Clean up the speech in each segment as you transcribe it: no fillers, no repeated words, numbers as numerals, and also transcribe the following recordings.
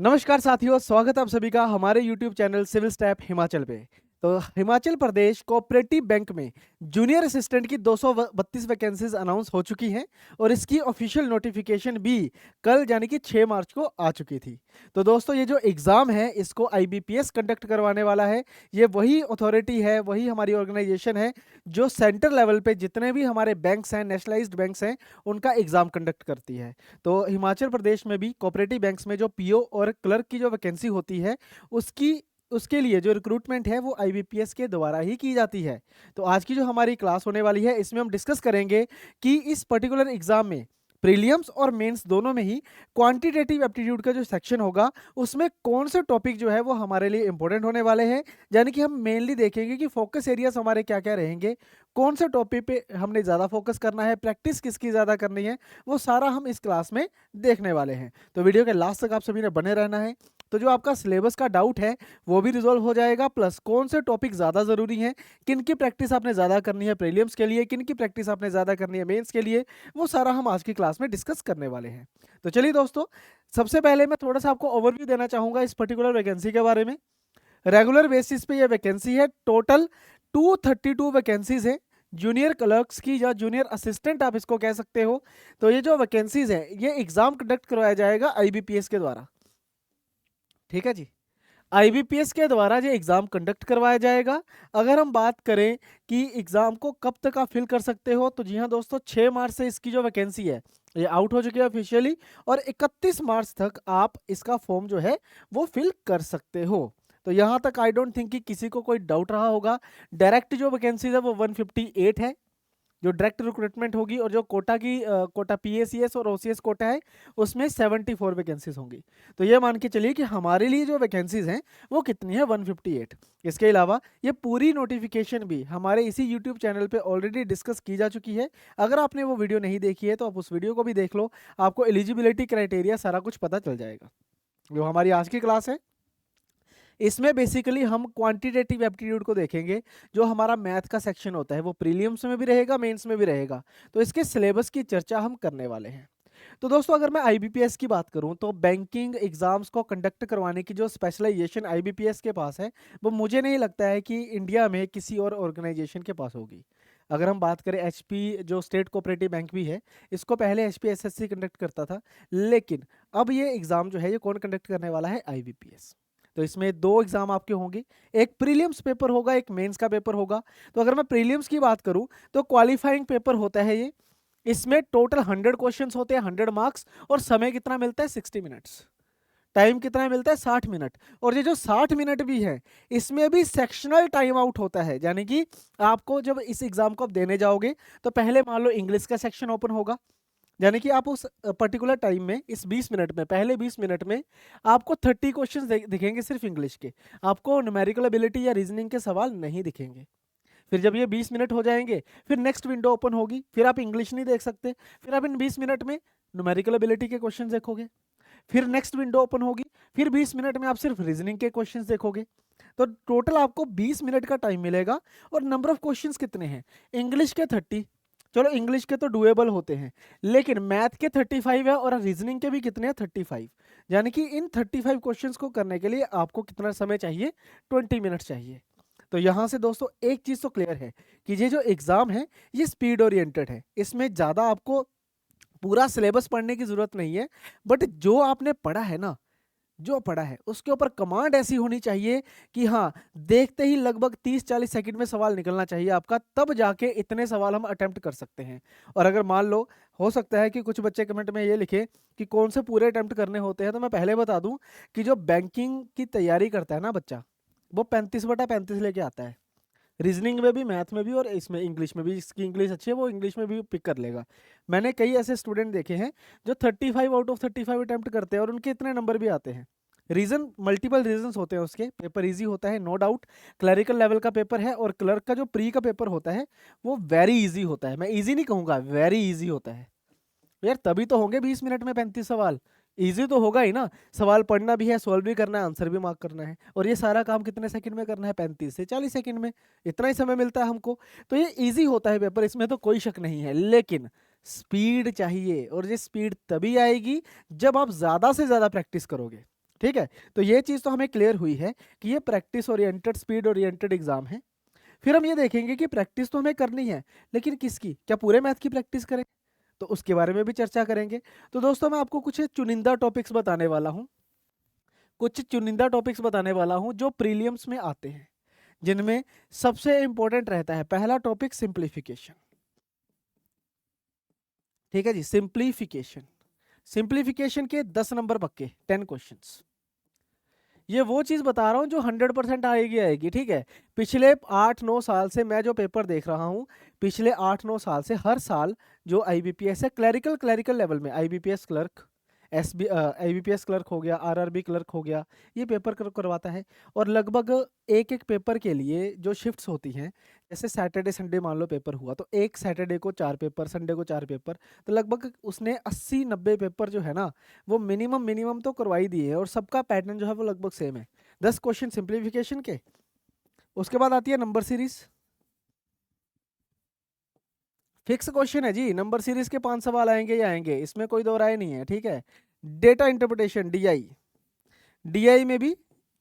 नमस्कार साथियों, स्वागत है आप सभी का हमारे YouTube channel civil step Himachal पे। तो हिमाचल प्रदेश कोऑपरेटिव बैंक में जूनियर असिस्टेंट की 232 वैकेंसीज अनाउंस हो चुकी हैं और इसकी ऑफिशियल नोटिफिकेशन भी कल यानी कि 6 मार्च को आ चुकी थी। तो दोस्तों, ये जो एग्ज़ाम है इसको IBPS कंडक्ट करवाने वाला है। ये वही अथॉरिटी है, वही हमारी ऑर्गेनाइजेशन है जो सेंटर लेवल पे जितने भी हमारे बैंक्स हैं, नेशनलाइज्ड बैंक्स हैं, उनका एग्ज़ाम कंडक्ट करती है। तो हिमाचल प्रदेश में भी कोऑपरेटिव बैंक्स में जो PO और क्लर्क की जो वैकेंसी होती है उसकी उसके लिए जो रिक्रूटमेंट है वो IBPS के द्वारा ही की जाती है। तो आज की जो हमारी क्लास होने वाली है इसमें हम डिस्कस करेंगे कि इस पर्टिकुलर एग्जाम में प्रीलिम्स और मेंस दोनों में ही क्वांटिटेटिव एप्टीट्यूड का जो सेक्शन होगा उसमें कौन से टॉपिक जो है वो हमारे लिए इंपॉर्टेंट होने वाले हैं। यानी कि हम मेनली देखेंगे कि फोकस एरियाज हमारे क्या क्या रहेंगे, कौन से टॉपिक पे हमने ज़्यादा फोकस करना है, प्रैक्टिस किसकी ज़्यादा करनी है, वो सारा हम इस क्लास में देखने वाले हैं। तो वीडियो के लास्ट तक आप सभी ने बने रहना है। तो जो आपका सिलेबस का डाउट है वो भी रिजॉल्व हो जाएगा, प्लस कौन से टॉपिक ज़्यादा ज़रूरी हैं, किन की प्रैक्टिस आपने ज़्यादा करनी है प्रीलिम्स के लिए, किन की प्रैक्टिस आपने ज़्यादा करनी है मेंस के लिए, वो सारा हम आज की क्लास में डिस्कस करने वाले हैं। तो चलिए दोस्तों, सबसे पहले मैं थोड़ा सा आपको ओवरव्यू देना चाहूँगा इस पर्टिकुलर वैकेंसी के बारे में। रेगुलर बेसिस पे ये वैकेंसी है, टोटल 232 वैकेंसीज है जूनियर क्लर्क्स की या जूनियर असिस्टेंट आप इसको कह सकते हो। तो ये जो वैकेंसीज है ये एग्जाम कंडक्ट करवाया जाएगा IBPS के द्वारा। ठीक है जी, IBPS के द्वारा ये एग्ज़ाम कंडक्ट करवाया जाएगा। अगर हम बात करें कि एग्ज़ाम को कब तक आप फिल कर सकते हो, तो जी हाँ दोस्तों, 6 मार्च से इसकी जो वैकेंसी है ये आउट हो चुकी है ऑफिशियली और 31 मार्च तक आप इसका फॉर्म जो है वो फिल कर सकते हो। तो यहाँ तक आई डोंट थिंक कि किसी को कोई डाउट रहा होगा। डायरेक्ट जो वैकेंसीज है वो 158 है जो डायरेक्ट रिक्रूटमेंट होगी, और जो कोटा की कोटा PACS और OCS कोटा है उसमें 74 वैकेंसीज होंगी। तो ये मान के चलिए कि हमारे लिए जो वैकेंसीज हैं वो कितनी है, 158। इसके अलावा ये पूरी नोटिफिकेशन भी हमारे इसी यूट्यूब चैनल पे ऑलरेडी डिस्कस की जा चुकी है। अगर आपने वो वीडियो नहीं देखी है तो आप उस वीडियो को भी देख लो, आपको एलिजिबिलिटी क्राइटेरिया सारा कुछ पता चल जाएगा। जो हमारी आज की क्लास है इसमें बेसिकली हम क्वांटिटेटिव एप्टीट्यूड को देखेंगे। जो हमारा मैथ का सेक्शन होता है वो प्रीलिम्स में भी रहेगा, मेंस में भी रहेगा। तो इसके सिलेबस की चर्चा हम करने वाले हैं। तो दोस्तों, अगर मैं IBPS की बात करूं तो बैंकिंग एग्जाम्स को कंडक्ट करवाने की जो स्पेशलाइजेशन IBPS के पास है वो मुझे नहीं लगता है कि इंडिया में किसी और ऑर्गेनाइजेशन के पास होगी। अगर हम बात करें HP जो स्टेट कोऑपरेटिव बैंक भी है, इसको पहले HP SSC कंडक्ट करता था, लेकिन अब ये एग्ज़ाम जो है ये कौन कंडक्ट करने वाला है, IBPS। तो इसमें दो एग्जाम आपके होंगे, एक प्रीलिम्स पेपर होगा, एक मेंस का पेपर होगा। तो अगर मैं प्रीलिम्स की बात करूं तो क्वालिफाइंग पेपर होता है ये। इसमें टोटल 100 क्वेश्चंस होते हैं, 100 मार्क्स, और समय कितना मिलता है, 60 मिनट्स। टाइम कितना मिलता है, 60 मिनट। और ये जो 60 मिनट भी है इसमें भी सेक्शनल टाइम आउट होता है। यानी कि आपको जब इस एग्जाम को आप देने जाओगे तो पहले मान लो इंग्लिश का सेक्शन ओपन होगा, यानी कि आप उस पर्टिकुलर टाइम में, इस 20 मिनट में, पहले 20 मिनट में आपको 30 क्वेश्चंस दिखेंगे सिर्फ इंग्लिश के। आपको न्यूमेरिकल एबिलिटी या रीजनिंग के सवाल नहीं दिखेंगे। फिर जब ये 20 मिनट हो जाएंगे फिर नेक्स्ट विंडो ओपन होगी, फिर आप इंग्लिश नहीं देख सकते, फिर आप इन 20 मिनट में न्यूमेरिकल एबिलिटी के क्वेश्चन देखोगे। फिर नेक्स्ट विंडो ओपन होगी, फिर 20 मिनट में आप सिर्फ रीजनिंग के क्वेश्चंस देखोगे। तो टोटल आपको 20 मिनट का टाइम मिलेगा। और नंबर ऑफ क्वेश्चंस कितने हैं, इंग्लिश के 30, चलो इंग्लिश के तो डुएबल होते हैं, लेकिन मैथ के 35 है और रीजनिंग के भी कितने हैं, 35। यानी कि इन 35 क्वेश्चंस को करने के लिए आपको कितना समय चाहिए, 20 मिनट चाहिए। तो यहाँ से दोस्तों एक चीज़ तो क्लियर है कि ये जो एग्ज़ाम है ये स्पीड ओरिएंटेड है। इसमें ज़्यादा आपको पूरा सिलेबस पढ़ने की ज़रूरत नहीं है, बट जो आपने पढ़ा है ना, जो पढ़ा है उसके ऊपर कमांड ऐसी होनी चाहिए कि हाँ, देखते ही लगभग 30-40 सेकंड में सवाल निकलना चाहिए आपका, तब जाके इतने सवाल हम अटेम्प्ट कर सकते हैं। और अगर मान लो, हो सकता है कि कुछ बच्चे कमेंट में ये लिखे कि कौन से पूरे अटेम्प्ट करने होते हैं, तो मैं पहले बता दूं कि जो बैंकिंग की तैयारी करता है ना बच्चा, वो 35/35 लेके आता है। रीजनिंग में भी, मैथ में भी, और इसमें इंग्लिश में भी। इसकी इंग्लिश अच्छी है वो इंग्लिश में भी पिक कर लेगा। मैंने कई ऐसे स्टूडेंट देखे हैं जो 35 आउट ऑफ 35 अटेम्प्ट करते हैं और उनके इतने नंबर भी आते हैं। रीजन, मल्टीपल रीजंस होते हैं उसके। पेपर इजी होता है, नो डाउट। क्लरिकल लेवल का पेपर है, और क्लर्क का जो प्री का पेपर होता है वो वेरी इजी होता है। मैं इजी नहीं कहूँगा, वेरी इजी होता है। यार तभी तो होंगे 20 मिनट में 35 सवाल। इजी तो होगा ही ना, सवाल पढ़ना भी है, सॉल्व भी करना है, आंसर भी मार्क करना है, और ये सारा काम कितने सेकंड में करना है, 35 से 40 सेकंड में। इतना ही समय मिलता है हमको। तो ये इजी होता है पेपर, इसमें तो कोई शक नहीं है। लेकिन स्पीड चाहिए, और ये स्पीड तभी आएगी जब आप ज़्यादा से ज़्यादा प्रैक्टिस करोगे। ठीक है, तो ये चीज़ तो हमें क्लियर हुई है कि ये practice oriented, speed oriented exam है। फिर हम ये देखेंगे कि प्रैक्टिस तो हमें करनी है, लेकिन किसकी, क्या पूरे मैथ की प्रैक्टिस करें, तो उसके बारे में भी चर्चा करेंगे। तो दोस्तों मैं आपको कुछ चुनिंदा टॉपिक्स बताने वाला हूँ, कुछ चुनिंदा टॉपिक्स बताने वाला हूँ जो प्रीलियम्स में आते हैं, जिनमें सबसे इंपॉर्टेंट रहता है पहला टॉपिक सिंप्लीफिकेशन। ठीक है जी, सिंप्लीफिकेशन। सिंप्लीफिकेशन के 10 नंबर पक्के, 10 क्वेश्चंस। ये वो चीज बता रहा हूँ जो 100% आएगी आएगी। ठीक है, पिछले 8-9 साल से मैं जो पेपर देख रहा हूँ, पिछले 8-9 साल से हर साल जो आईबीपीएस है, क्लरिकल लेवल में, आईबीपीएस क्लर्क, आईबीपीएस क्लर्क हो गया, आरआरबी क्लर्क हो गया, ये पेपर करवाता है। और लगभग एक एक पेपर के लिए जो शिफ्ट्स होती हैं, जैसे सैटरडे संडे मान लो पेपर हुआ, तो एक सैटरडे को 4 पेपर, संडे को 4 पेपर, तो लगभग उसने 80-90 पेपर जो है ना, वो मिनिमम तो करवा ही दिए है, और सबका पैटर्न जो है वो लगभग सेम है, 10 क्वेश्चन सिंप्लीफिकेशन के। उसके बाद आती है नंबर सीरीज। फिक्स क्वेश्चन है जी, नंबर सीरीज के 5 सवाल आएंगे ही आएंगे, इसमें कोई दो राय नहीं है। ठीक है, डेटा इंटरप्रिटेशन, डीआई, डीआई में भी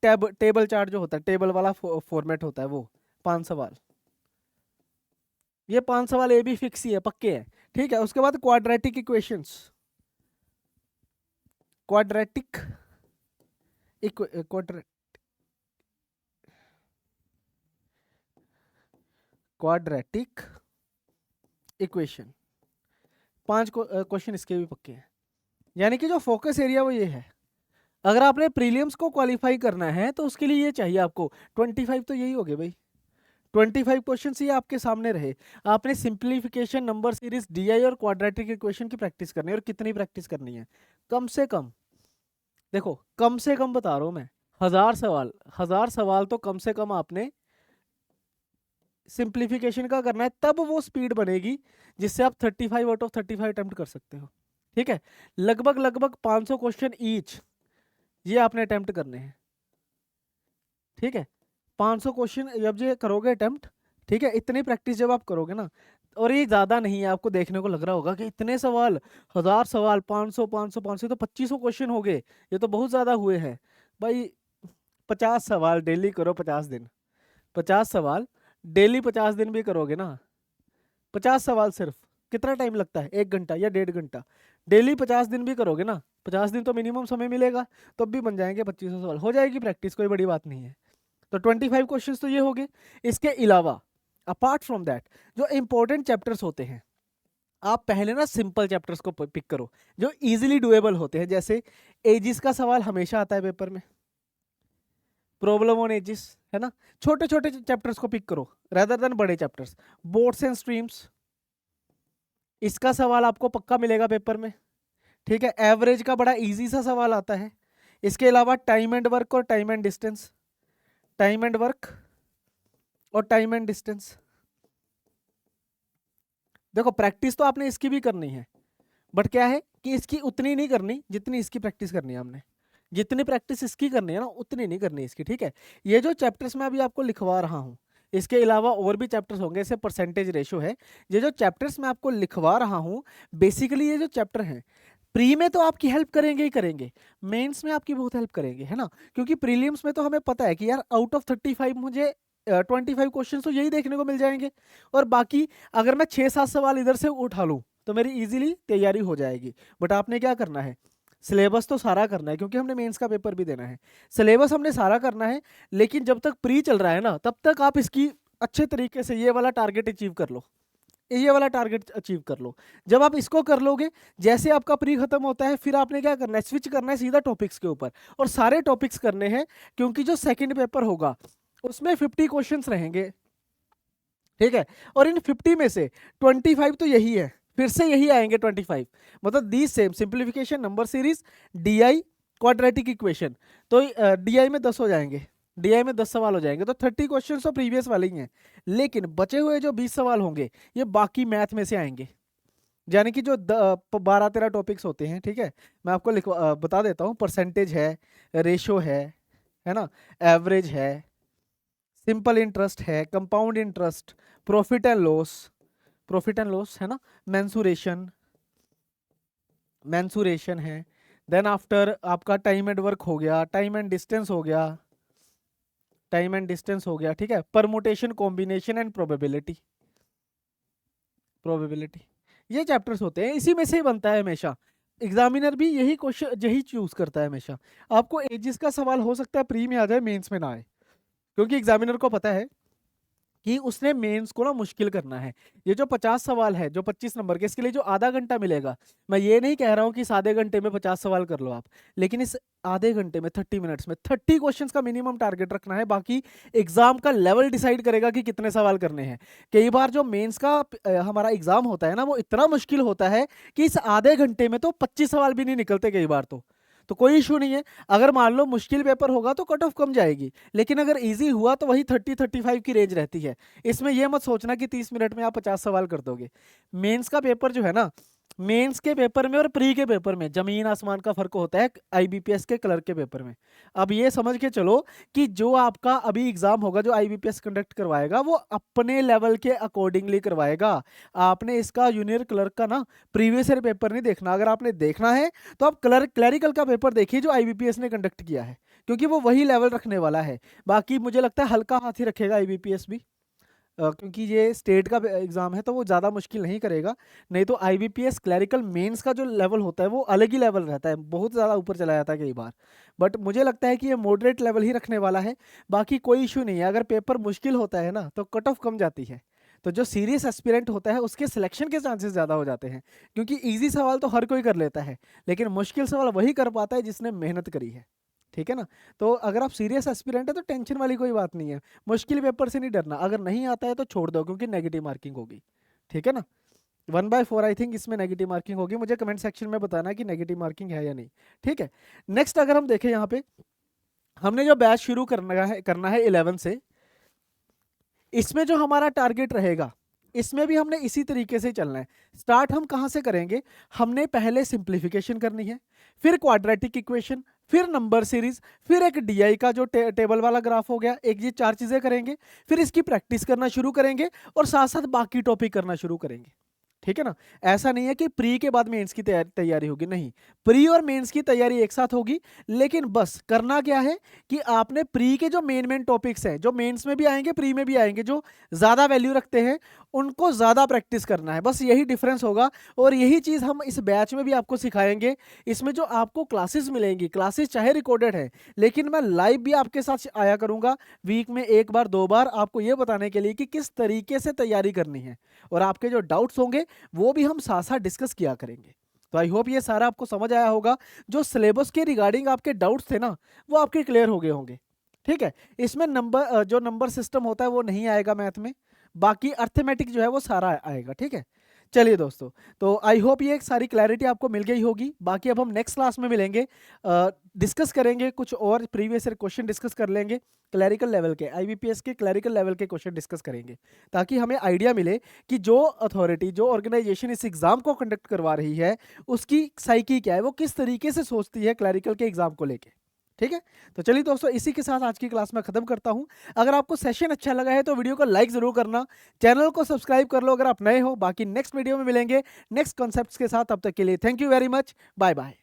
टेबल चार्ट जो होता है, टेबल वाला फॉर्मेट होता है, वो 5 सवाल, ये 5 सवाल ये भी फिक्स ही है, पक्के हैं। ठीक है, उसके बाद quadratic equations, quadratic quadratic equation, 5 question इसके भी पक्के हैं। यानी कि जो फोकस एरिया वो ये है, अगर आपने प्रीलियम्स को क्वालिफाई करना है तो उसके लिए ये चाहिए आपको 25, तो यही हो गए भाई, 25 क्वेश्चन ये आपके सामने रहे। आपने सिंप्लीफिकेशन, नंबर सीरीज, डीआई और क्वाड्रेटिक इक्वेशन की प्रैक्टिस करनी है। और कितनी प्रैक्टिस करनी है, कम से कम, देखो कम से कम बता रहा हूं मैं, 1000 सवाल, 1000 सवाल तो कम से कम आपने सिंप्लीफिकेशन का करना है, तब वो स्पीड बनेगी जिससे आप 35 आउट ऑफ 35 अटेम्प्ट कर सकते हो। ठीक है, लगभग 500 क्वेश्चन ईच ये आपने अटेम्प्ट करने हैं। ठीक है, 500 क्वेश्चन जब ये करोगे अटेम्प्ट, ठीक है, इतनी प्रैक्टिस जब आप करोगे ना, और ये ज्यादा नहीं है, आपको देखने को लग रहा होगा कि इतने सवाल, 1000 सवाल, 500 तो 2500 क्वेश्चन हो गए, ये तो बहुत ज्यादा हुए हैं भाई। 50 सवाल डेली करो, 50 दिन, 50 सवाल डेली 50 दिन भी करोगे ना, 50 सवाल सिर्फ कितना टाइम लगता है, 1 घंटा या 1.5 घंटा, डेली 50 दिन भी करोगे ना, 50 दिन तो मिनिमम समय मिलेगा, तब भी बन जाएंगे 2500 सवाल, हो जाएगी प्रैक्टिस, कोई बड़ी बात नहीं है। तो 25 क्वेश्चंस तो ये हो गए। इसके अलावा अपार्ट फ्रॉम दैट जो इंपॉर्टेंट चैप्टर्स होते हैं, आप पहले ना सिंपल चैप्टर्स को पिक करो जो इजीली डुएबल होते हैं। जैसे एजिस का सवाल हमेशा आता है पेपर में, प्रॉब्लम ऑन एजिस, है ना, छोटे छोटे चैप्टर्स को पिक करो रेदर देन बड़े चैप्टर्स। बोर्ड्स एंड स्ट्रीम्स, इसका सवाल आपको पक्का मिलेगा पेपर में। ठीक है, एवरेज का बड़ा इजी सा सवाल आता है। इसके अलावा टाइम एंड वर्क और time and distance, time and work और टाइम एंड डिस्टेंस। देखो प्रैक्टिस तो आपने इसकी भी करनी है, बट क्या है कि इसकी उतनी नहीं करनी जितनी इसकी प्रैक्टिस करनी है हमने, जितनी प्रैक्टिस इसकी करनी है ना उतनी नहीं करनी इसकी। ठीक है, ये जो चैप्टर्स मैं अभी आपको लिखवा रहा हूँ, इसके अलावा और भी चैप्टर्स होंगे, जैसे परसेंटेज रेशो है, ये जो चैप्टर्स मैं आपको लिखवा रहा हूँ, बेसिकली ये जो चैप्टर हैं, प्री में तो आपकी हेल्प करेंगे ही करेंगे, मेंस में आपकी बहुत हेल्प करेंगे, है ना। क्योंकि प्रीलिम्स में तो हमें पता है कि यार आउट ऑफ 35 मुझे 25 क्वेश्चन तो यही देखने को मिल जाएंगे, और बाकी अगर मैं 6-7 सवाल इधर से उठा लूँ तो मेरी इजीली तैयारी हो जाएगी। बट आपने क्या करना है, सिलेबस तो सारा करना है, क्योंकि हमने मेंस का पेपर भी देना है, सिलेबस हमने सारा करना है। लेकिन जब तक प्री चल रहा है ना, तब तक आप इसकी अच्छे तरीके से ये वाला टारगेट अचीव कर लो, ये वाला टारगेट अचीव कर लो। जब आप इसको कर लोगे, जैसे आपका प्री खत्म होता है, फिर आपने क्या करना है, स्विच करना है सीधा टॉपिक्स के ऊपर, और सारे टॉपिक्स करने हैं, क्योंकि जो सेकंड पेपर होगा उसमें 50 क्वेश्चंस रहेंगे। ठीक है, और इन 50 में से 25 तो यही है, फिर से यही आएंगे 25, मतलब the same simplification, number series, DI, quadratic equation. तो डीआई में 10 हो जाएंगे, डीआई में 10 सवाल हो जाएंगे, तो 30 क्वेश्चन तो प्रीवियस वाले ही हैं। लेकिन बचे हुए जो 20 सवाल होंगे ये बाकी मैथ में से आएंगे, यानी कि जो 12-13 टॉपिक्स होते हैं। ठीक है, मैं आपको बता देता हूँ, परसेंटेज है, रेशो है ना, एवरेज है, सिंपल इंटरेस्ट है, compound interest, profit and loss, profit and loss है ना, मैंसुरेशन, मैंसुरेशन है, देन आफ्टर आपका टाइम एंड वर्क हो गया, टाइम एंड डिस्टेंस हो गया, टाइम एंड डिस्टेंस हो गया, ठीक है। Permutation, combination and probability, probability, ये चैप्टर्स होते हैं, इसी में से ही बनता है हमेशा। एग्जामिनर भी यही क्वेश्चन यही चूज करता है हमेशा। आपको एजिस का सवाल हो सकता है प्री में आ जाए, मेंस में ना आए, क्योंकि एग्जामिनर को पता है कि उसने मेंस को ना मुश्किल करना है। ये जो 50 सवाल है, जो 25 नंबर के, इसके लिए जो आधा घंटा मिलेगा, मैं ये नहीं कह रहा हूं कि इस आधे घंटे में 50 सवाल कर लो आप, लेकिन इस आधे घंटे में 30 मिनट्स में 30 क्वेश्चंस का मिनिमम टारगेट रखना है। बाकी एग्जाम का लेवल डिसाइड करेगा कि कितने सवाल करने हैं। कई बार जो मेंस का हमारा एग्जाम होता है ना, वो इतना मुश्किल होता है कि इस आधे घंटे में तो 25 सवाल भी नहीं निकलते कई बार। तो कोई इशू नहीं है, अगर मान लो मुश्किल पेपर होगा तो कट ऑफ कम जाएगी, लेकिन अगर इजी हुआ तो वही 30-35 की रेंज रहती है। इसमें यह मत सोचना कि 30 मिनट में आप 50 सवाल कर दोगे। मेंस का पेपर जो है ना, मेंस के पेपर में और प्री के पेपर में जमीन आसमान का फर्क होता है आईबीपीएस के क्लर्क के पेपर में। अब ये समझ के चलो कि जो आपका अभी एग्जाम होगा, जो आईबीपीएस कंडक्ट करवाएगा, वो अपने लेवल के अकॉर्डिंगली करवाएगा। आपने इसका जूनियर क्लर्क का ना प्रीवियस ईयर पेपर नहीं देखना। अगर आपने देखना है तो आप क्लरिकल का पेपर देखिए जो आईबीपीएस ने कंडक्ट किया है, क्योंकि वो वही लेवल रखने वाला है। बाकी मुझे लगता है हल्का हाथ ही रखेगा आईबीपीएस भी, क्योंकि ये स्टेट का एग्जाम है तो वो ज़्यादा मुश्किल नहीं करेगा। नहीं तो आईबीपीएस क्लरिकल मेंस का जो लेवल होता है वो अलग ही लेवल रहता है, बहुत ज़्यादा ऊपर चला जाता है कई बार। बट मुझे लगता है कि ये मॉडरेट लेवल ही रखने वाला है। बाकी कोई इशू नहीं है, अगर पेपर मुश्किल होता है ना तो कट ऑफ कम जाती है। तो जो सीरियस एस्पिरेंट होता है उसके सिलेक्शन के चांसेस ज़्यादा हो जाते हैं, क्योंकि ईजी सवाल तो हर कोई कर लेता है, लेकिन मुश्किल सवाल वही कर पाता है जिसने मेहनत करी है। ठीक है ना। तो अगर आप सीरियस एस्पिरेंट है तो टेंशन वाली कोई बात नहीं है, मुश्किल पेपर से नहीं डरना। अगर नहीं आता है तो छोड़ दो, क्योंकि नेगेटिव मार्किंग होगी। ठीक है ना। 1/4 आई थिंक इसमें नेगेटिव मार्किंग होगी। मुझे कमेंट सेक्शन में बताना कि नेगेटिव मार्किंग है या नहीं। ठीक है। नेक्स्ट अगर हम देखें यहाँ पे, हमने जो बैच शुरू करना है 11 से, इसमें जो हमारा टारगेट रहेगा, इसमें भी हमने इसी तरीके से चलना है। स्टार्ट हम कहां से करेंगे, हमने पहले सिंप्लीफिकेशन करनी है, फिर क्वाड्रेटिक इक्वेशन, फिर नंबर सीरीज, फिर एक डीआई का जो टेबल वाला ग्राफ हो गया, एक ये 4 चीजें करेंगे। फिर इसकी प्रैक्टिस करना शुरू करेंगे और साथ साथ बाकी टॉपिक करना शुरू करेंगे। ठीक है ना। ऐसा नहीं है कि प्री के बाद मेंस की तैयारी होगी, नहीं, प्री और मेंस की तैयारी एक साथ होगी। लेकिन बस करना क्या है कि आपने प्री के जो मेन टॉपिक्स हैं, जो मेंस में भी आएंगे प्री में भी आएंगे, जो ज्यादा वैल्यू रखते हैं, उनको ज्यादा प्रैक्टिस करना है। बस यही डिफरेंस होगा और यही चीज हम इस बैच में भी आपको सिखाएंगे। इसमें जो आपको क्लासेस मिलेंगी, क्लासेस चाहे रिकॉर्डेड है, लेकिन मैं लाइव भी आपके साथ आया करूंगा वीक में 1 बार 2 बार, आपको यह बताने के लिए कि किस तरीके से तैयारी करनी है। और आपके जो डाउट्स होंगे वो भी हम साथ साथ डिस्कस किया करेंगे। तो आई होप ये सारा आपको समझ आया होगा। जो सिलेबस के रिगार्डिंग आपके डाउट्स थे ना, वो आपके क्लियर हो गए होंगे। ठीक है। इसमें जो नंबर सिस्टम होता है वो नहीं आएगा मैथ में, बाकी अर्थमेटिक जो है वो सारा आएगा। ठीक है। चलिए दोस्तों, तो आई होप ये एक सारी क्लैरिटी आपको मिल गई होगी। बाकी अब हम नेक्स्ट क्लास में मिलेंगे, डिस्कस करेंगे कुछ और प्रीवियस ईयर क्वेश्चन डिस्कस कर लेंगे, क्लैरिकल लेवल के, आईबीपीएस के क्लैरिकल लेवल के क्वेश्चन डिस्कस करेंगे, ताकि हमें आइडिया मिले कि जो अथॉरिटी, जो ऑर्गेनाइजेशन इस एग्जाम को कंडक्ट करवा रही है, उसकी साइकी क्या है, वो किस तरीके से सोचती है क्लैरिकल के एग्जाम को लेके। ठीक है। तो चलिए दोस्तों, इसी के साथ आज की क्लास में खत्म करता हूं। अगर आपको सेशन अच्छा लगा है तो वीडियो को लाइक जरूर करना, चैनल को सब्सक्राइब कर लो अगर आप नए हो। बाकी नेक्स्ट वीडियो में मिलेंगे नेक्स्ट कॉन्सेप्ट्स के साथ, तब तक के लिए thank you very much, bye bye.